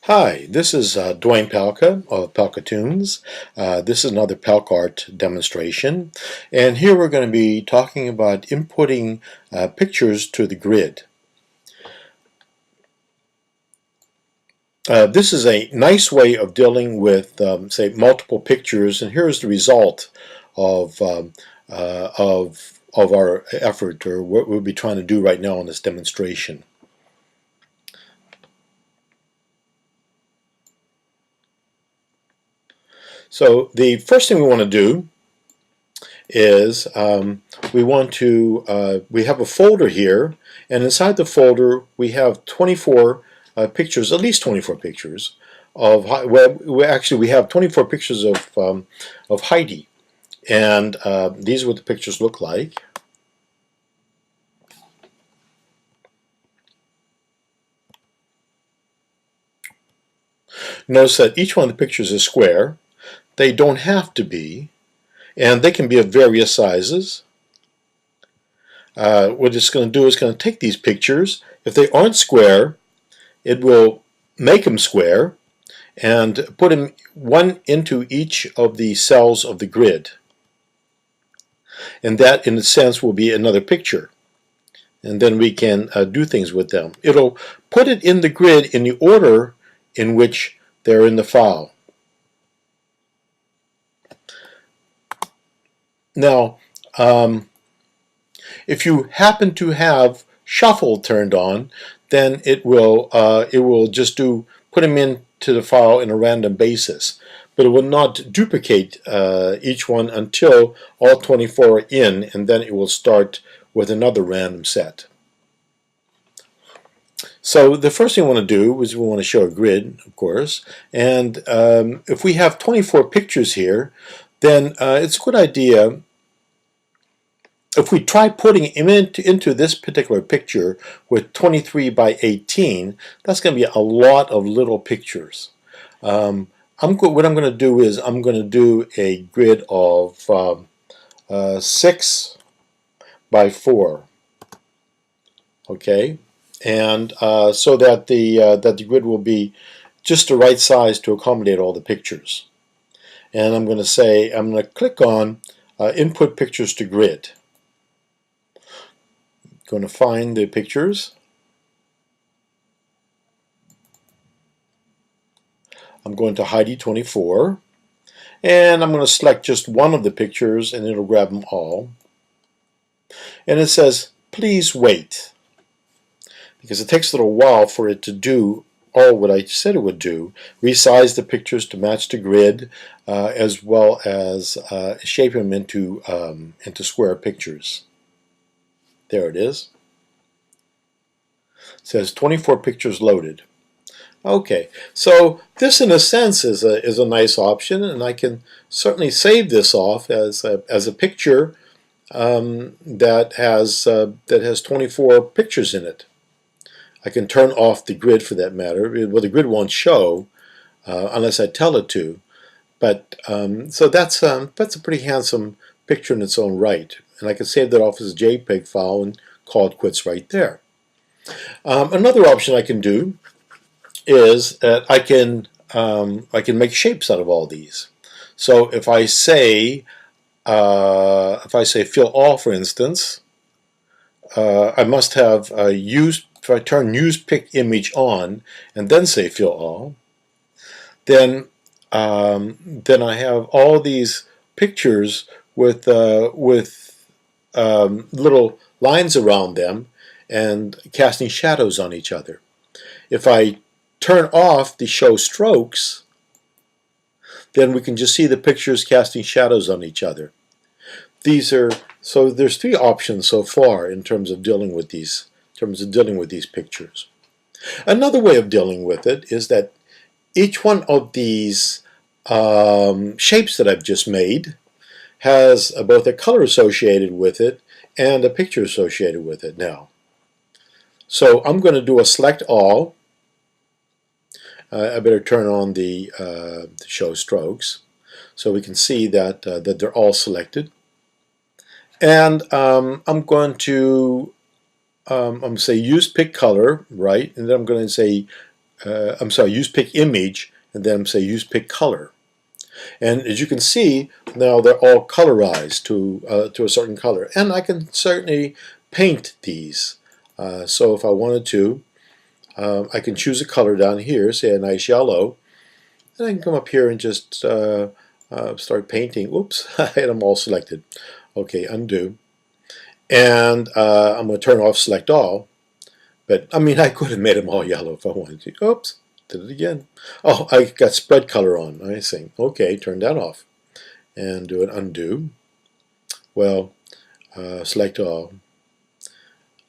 Hi, this is Dwayne Palka of Pal Katoonz. This is another PalkArt demonstration, and here we're going to be talking about inputting pictures to the grid. This is a nice way of dealing with, say, multiple pictures, and here's the result of of our effort, or what we'll be trying to do right now in this demonstration. So the first thing we want to do is we have a folder here, and inside the folder we have 24 pictures, at least 24 pictures of, well, we have 24 pictures of Heidi, and these are what the pictures look like. Notice that each one of the pictures is square. They don't have to be, and they can be of various sizes. What it's going to do is going to take these pictures. If they aren't square, it will make them square and put them one into each of the cells of the grid. And that, in a sense, will be another picture. And then we can do things with them. It'll put it in the grid in the order in which they're in the file. Now, if you happen to have shuffle turned on, then it will just put them into the file in a random basis, but it will not duplicate each one until all 24 are in, and then it will start with another random set. So the first thing we want to do is we want to show a grid, of course, and if we have 24 pictures here, then it's a good idea if we try putting him into this particular picture with 23 by 18, that's going to be a lot of little pictures. What I'm going to do is I'm going to do a grid of 6 by 4. Okay, and so that the grid will be just the right size to accommodate all the pictures. And I'm going to click on Input Pictures to Grid. Going to find the pictures. I'm going to Heidi 24, and I'm going to select just one of the pictures, and it'll grab them all. And it says, please wait, because it takes a little while for it to do all what I said it would do. Resize the pictures to match the grid, as well as shape them into square pictures. There it is. It says 24 pictures loaded. Okay, so this in a sense is a nice option, and I can certainly save this off as a picture that has 24 pictures in it. I can turn off the grid for that matter. Well, the grid won't show unless I tell it to, but so that's a pretty handsome picture in its own right, and I can save that off as a JPEG file and call it quits right there. Another option I can do is that I can make shapes out of all these. So if I say fill all, for instance, I must have if I turn use pick image on and then say fill all, then I have all these pictures with little lines around them and casting shadows on each other. If I turn off the show strokes, then we can just see the pictures casting shadows on each other. So there's 3 options so far in terms of dealing with these pictures. Another way of dealing with it is that each one of these shapes that I've just made has both a color associated with it and a picture associated with it now. So I'm going to do a select all. I better turn on the show strokes so we can see that they're all selected. And I'm going to say use pick color, right? And then I'm going to say I'm sorry, use pick image, and then say use pick color. And as you can see, now they're all colorized to a certain color. And I can certainly paint these. So if I wanted to, I can choose a color down here, say a nice yellow, and I can come up here and just start painting. Oops, I had them all selected. Okay, undo. And I'm going to turn off select all. But I mean, I could have made them all yellow if I wanted to. Oops, did it again. Oh, I got spread color on. I see. Okay, turn that off. And do an undo. Well, select all.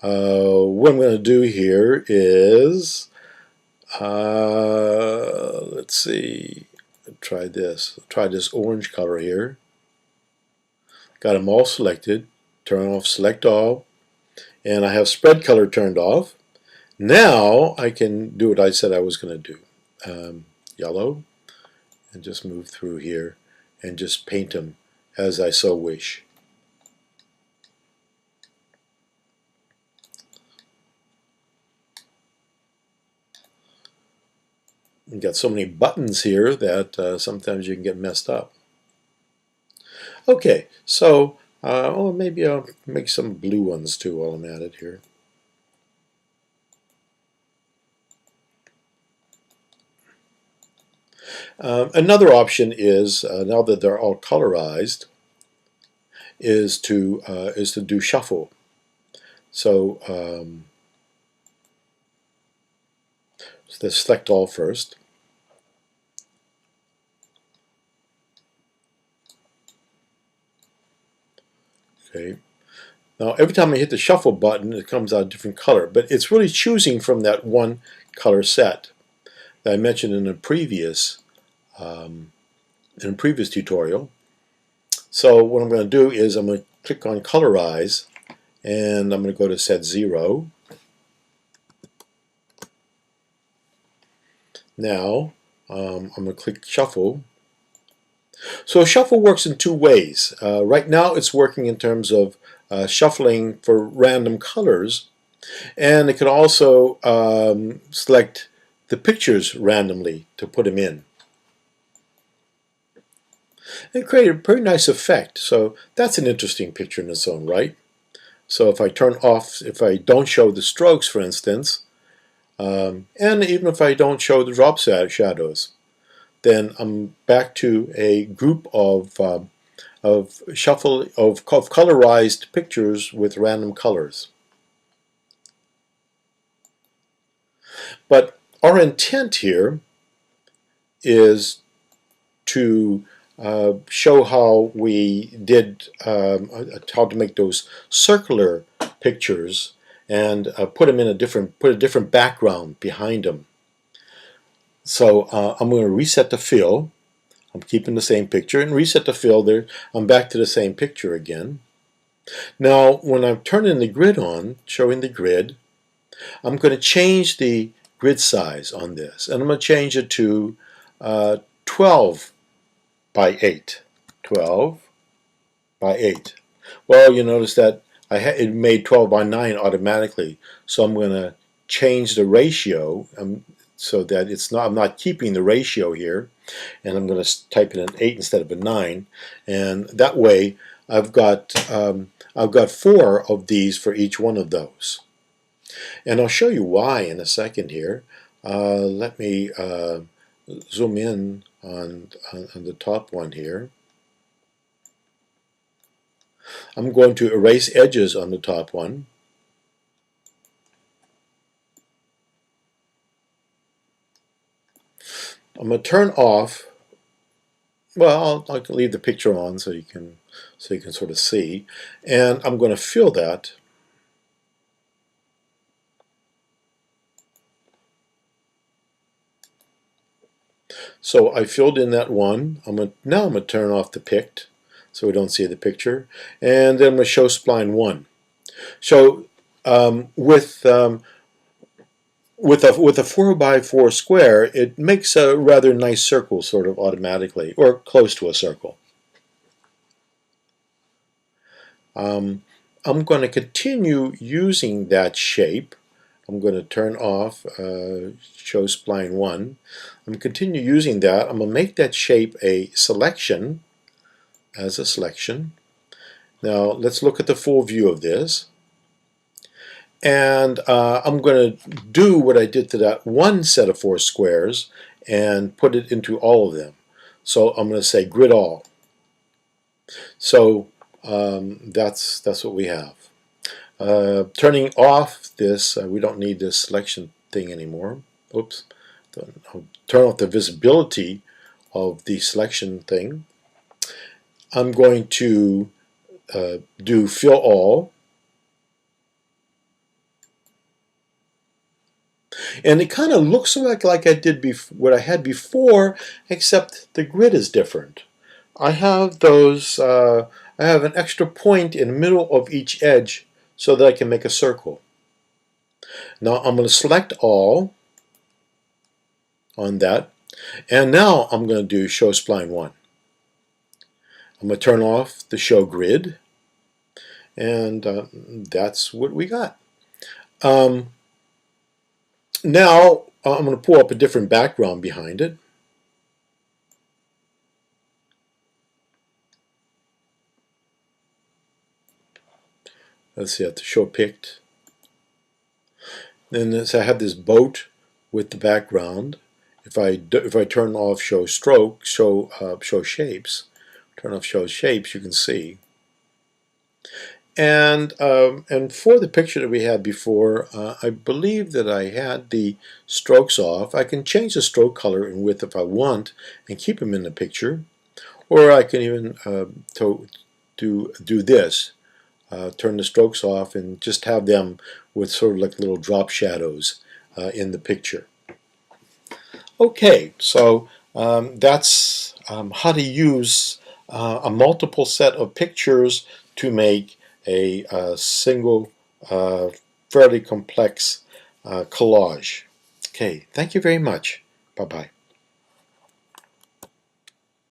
What I'm going to do here is, let's see, try this. Try this orange color here. Got them all selected. Turn off select all. And I have spread color turned off. Now I can do what I said I was going to do. Yellow, and just move through here and just paint them as I so wish. You've got so many buttons here that sometimes you can get messed up. Okay, so oh, maybe I'll make some blue ones too while I'm at it here. Another option is, now that they're all colorized, is to do shuffle. So let's select all first. Okay. Now every time I hit the shuffle button, it comes out a different color, but it's really choosing from that one color set that I mentioned in a previous tutorial. So what I'm going to do is I'm going to click on Colorize, and I'm going to go to Set 0. Now I'm going to click Shuffle. So Shuffle works in two ways. Right now it's working in terms of shuffling for random colors, and it can also select the pictures randomly to put them in. And create a pretty nice effect. So that's an interesting picture in its own right. So if I turn off, if I don't show the strokes, for instance, and even if I don't show the drop shadows, then I'm back to a group of colorized pictures with random colors. But our intent here is to show how we did how to make those circular pictures and put them in a different background behind them. So I'm going to reset the fill. I'm keeping the same picture and reset the fill there. I'm back to the same picture again. Now when I'm turning the grid on, showing the grid, I'm going to change the grid size on this, and I'm going to change it to 12 by 8. 12 by 8. Well, you notice that it made 12 by 9 automatically, so I'm going to change the ratio so that I'm not keeping the ratio here, and I'm going to type in an 8 instead of a 9, and that way I've got 4 of these for each one of those. And I'll show you why in a second here. Let me zoom in on the top one here. I'm going to erase edges on the top one. I'm going to turn off, well, I can leave the picture on so you can sort of see, and I'm going to fill that. So I filled in that one. Now I'm going to turn off the picked so we don't see the picture, and then I'm going to show spline 1. So with a 4x4 square, it makes a rather nice circle sort of automatically, or close to a circle. I'm going to continue using that shape I'm going to turn off show spline 1. I'm going to continue using that. I'm going to make that shape a selection, as a selection. Now let's look at the full view of this. And I'm going to do what I did to that one set of 4 squares and put it into all of them. So I'm going to say grid all. So that's what we have. Turning off this, we don't need this selection thing anymore. Oops. I'll turn off the visibility of the selection thing. I'm going to do fill all. And it kind of looks like I did what I had before, except the grid is different. I have those. I have an extra point in the middle of each edge so that I can make a circle. Now I'm going to select all on that, and now I'm going to do show spline 1. I'm going to turn off the show grid, and that's what we got. Now I'm going to pull up a different background behind it. Let's see, I have to show picked. Then I have this boat with the background. If I turn off show stroke, show shapes, turn off show shapes, you can see. And for the picture that we had before, I believe that I had the strokes off. I can change the stroke color and width if I want and keep them in the picture, or I can even do this. Turn the strokes off and just have them with sort of like little drop shadows in the picture. Okay, so that's how to use a multiple set of pictures to make a single fairly complex collage. Okay, thank you very much. Bye-bye.